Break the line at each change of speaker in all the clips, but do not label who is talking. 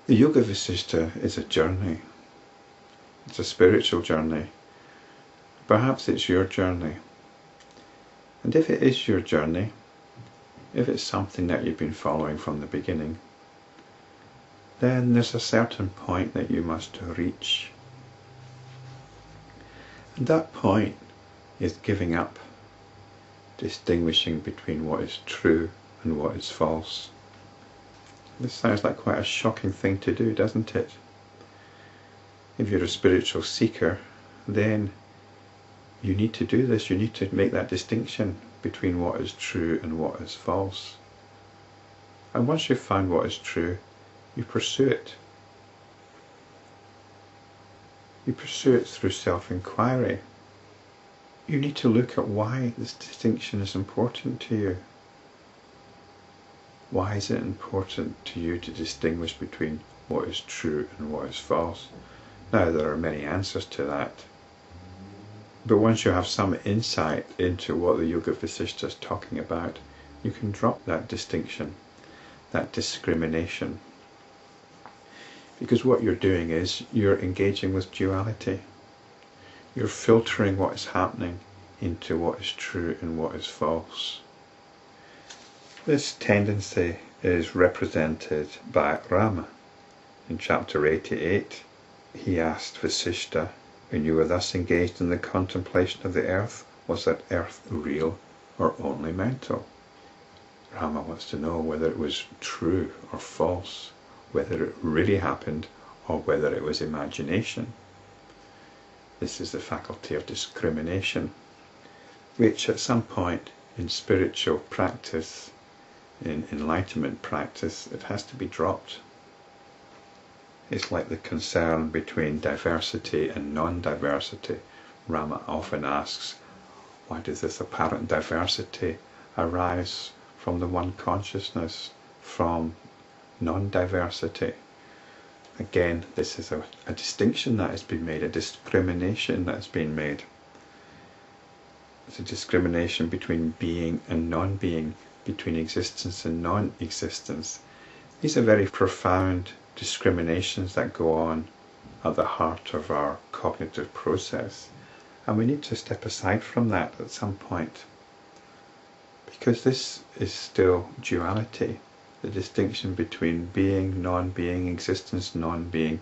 The Yoga Vasishta is a journey. It's a spiritual journey. Perhaps it's your journey. And if it is your journey, if it's something that you've been following from the beginning, then there's a certain point that you must reach. And that point is giving up, distinguishing between what is true and what is false. This sounds like quite a shocking thing to do, doesn't it? If you're a spiritual seeker, then you need to do this. You need to make that distinction between what is true and what is false. And once you've found what is true, you pursue it. You pursue it through self-inquiry. You need to look at why this distinction is important to you. Why is it important to you to distinguish between what is true and what is false? Now, there are many answers to that. But once you have some insight into what the Yoga Vasishta is talking about, you can drop that distinction, that discrimination. Because what you're doing is you're engaging with duality. You're filtering what is happening into what is true and what is false. This tendency is represented by Rama. In chapter 88, he asked Vasishta, when you were thus engaged in the contemplation of the earth, was that earth real or only mental? Rama wants to know whether it was true or false, whether it really happened or whether it was imagination. This is the faculty of discrimination, which at some point in spiritual practice, in enlightenment practice, it has to be dropped. It's like the concern between diversity and non-diversity. Rama often asks, why does this apparent diversity arise from the one consciousness, from non-diversity? Again, this is a distinction that has been made, a discrimination that has been made. It's a discrimination between being and non-being, between existence and non-existence. These are very profound discriminations that go on at the heart of our cognitive process, and we need to step aside from that at some point, because this is still duality, the distinction between being, non-being, existence, non-being,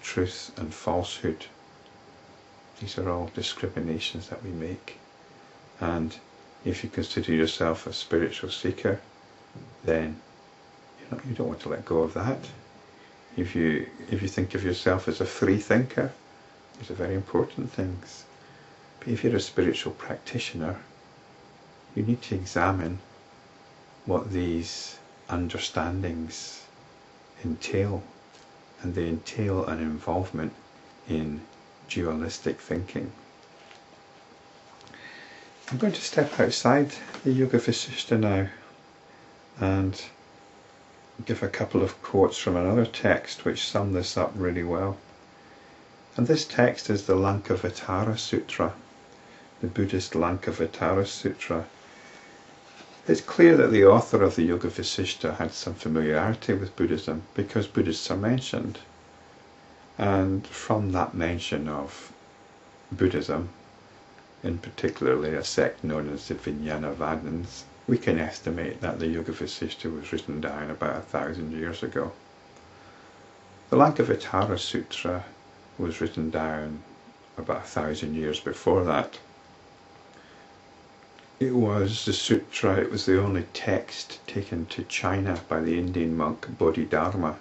truth and falsehood. These are all discriminations that we make, and if you consider yourself a spiritual seeker, then you don't want to let go of that. If you think of yourself as a free thinker, these are very important things. But if you're a spiritual practitioner, you need to examine what these understandings entail, and they entail an involvement in dualistic thinking. I'm going to step outside the Yoga Vasishta now and give a couple of quotes from another text which sum this up really well. And this text is the Lankavatara Sutra, the Buddhist Lankavatara Sutra. It's clear that the author of the Yoga Vasishta had some familiarity with Buddhism, because Buddhists are mentioned. And from that mention of Buddhism, in particularly a sect known as the Vijnanavadins, we can estimate that the Yoga Vasishta was written down about 1,000 years ago. The Lankavatara Sutra was written down about 1,000 years before that. It was the sutra, it was the only text taken to China by the Indian monk Bodhidharma.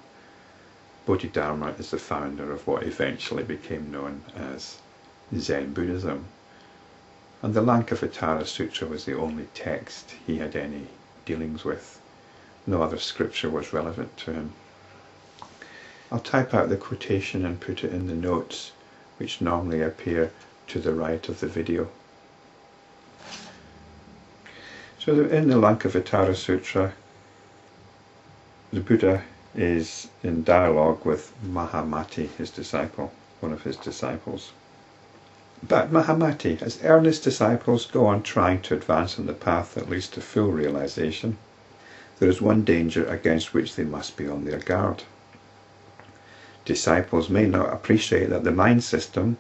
Bodhidharma is the founder of what eventually became known as Zen Buddhism. And the Lankavatara Sutra was the only text he had any dealings with. No other scripture was relevant to him. I'll type out the quotation and put it in the notes, which normally appear to the right of the video. So in the Lankavatara Sutra, the Buddha is in dialogue with Mahamati, his disciple, one of his disciples. But Mahamati, as earnest disciples go on trying to advance on the path that leads to full realization, there is one danger against which they must be on their guard. Disciples may not appreciate that the mind system,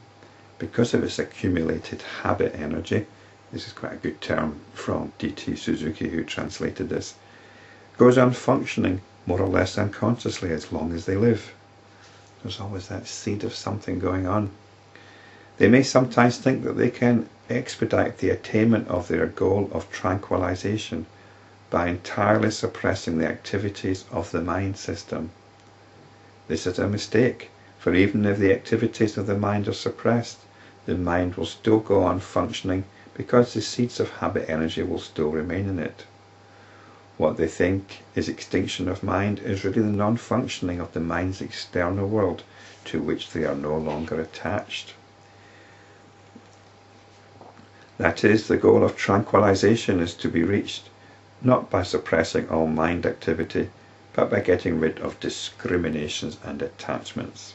because of its accumulated habit energy, this is quite a good term from D.T. Suzuki who translated this, goes on functioning more or less unconsciously as long as they live. There's always that seed of something going on. They may sometimes think that they can expedite the attainment of their goal of tranquillisation by entirely suppressing the activities of the mind system. This is a mistake, for even if the activities of the mind are suppressed, the mind will still go on functioning because the seeds of habit energy will still remain in it. What they think is extinction of mind is really the non-functioning of the mind's external world to which they are no longer attached. That is, the goal of tranquillisation is to be reached, not by suppressing all mind activity, but by getting rid of discriminations and attachments.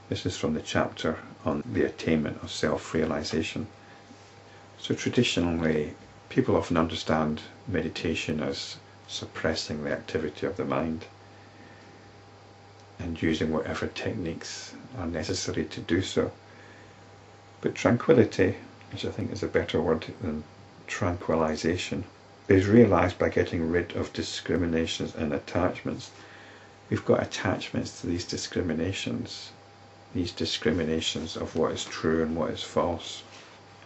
This is from the chapter on the attainment of self-realisation. So traditionally, people often understand meditation as suppressing the activity of the mind and using whatever techniques are necessary to do so. But tranquility, which I think is a better word than tranquillisation, is realised by getting rid of discriminations and attachments. We've got attachments to these discriminations of what is true and what is false.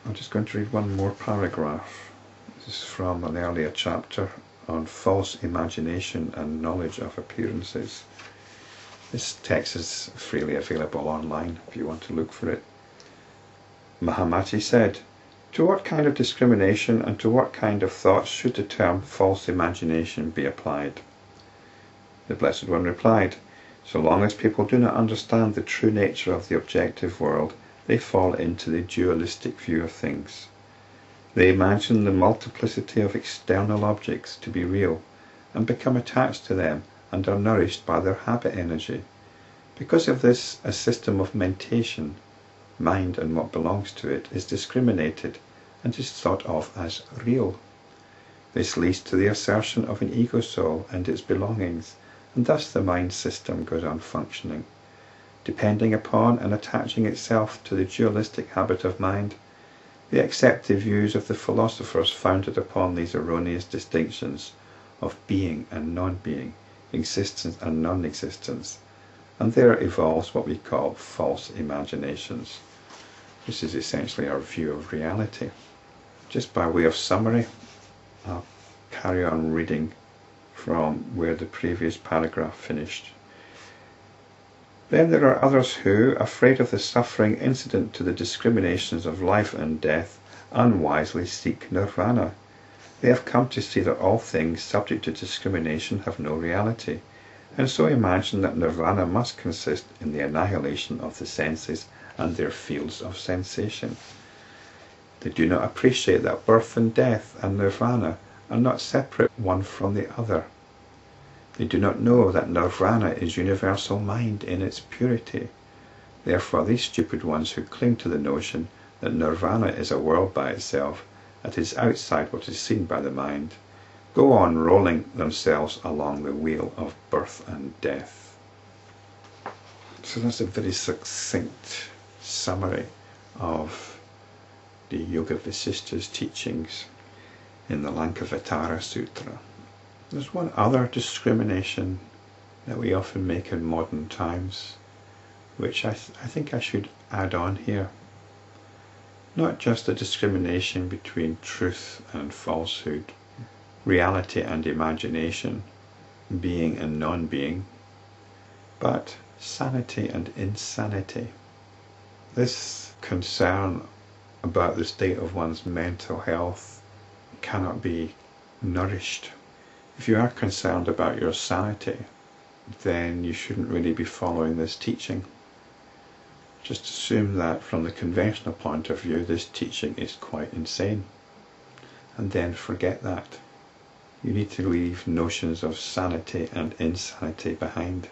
I'm just going to read one more paragraph. This is from an earlier chapter on false imagination and knowledge of appearances. This text is freely available online if you want to look for it. Mahamati said, "To what kind of discrimination and to what kind of thoughts should the term false imagination be applied?" The Blessed One replied, "So long as people do not understand the true nature of the objective world, they fall into the dualistic view of things. They imagine the multiplicity of external objects to be real and become attached to them and are nourished by their habit energy. Because of this, a system of mentation, mind and what belongs to it, is discriminated and is thought of as real. This leads to the assertion of an ego soul and its belongings, and thus the mind system goes on functioning. Depending upon and attaching itself to the dualistic habit of mind, they accept the views of the philosophers founded upon these erroneous distinctions of being and non-being, existence and non-existence, and there evolves what we call false imaginations." This is essentially our view of reality. Just by way of summary, I'll carry on reading from where the previous paragraph finished. "Then there are others who, afraid of the suffering incident to the discriminations of life and death, unwisely seek nirvana. They have come to see that all things subject to discrimination have no reality, and so imagine that nirvana must consist in the annihilation of the senses and their fields of sensation. They do not appreciate that birth and death and nirvana are not separate one from the other. They do not know that nirvana is universal mind in its purity. Therefore these stupid ones who cling to the notion that nirvana is a world by itself, that is outside what is seen by the mind, go on rolling themselves along the wheel of birth and death." So that's a very succinct summary of the Yoga Vasishta's teachings in the Lankavatara Sutra. There's one other discrimination that we often make in modern times, which I think I should add on here. Not just a discrimination between truth and falsehood, reality and imagination, being and non-being, but sanity and insanity. This concern about the state of one's mental health cannot be nourished. If you are concerned about your sanity, then you shouldn't really be following this teaching. Just assume that from the conventional point of view, this teaching is quite insane, and then forget that. You need to leave notions of sanity and insanity behind.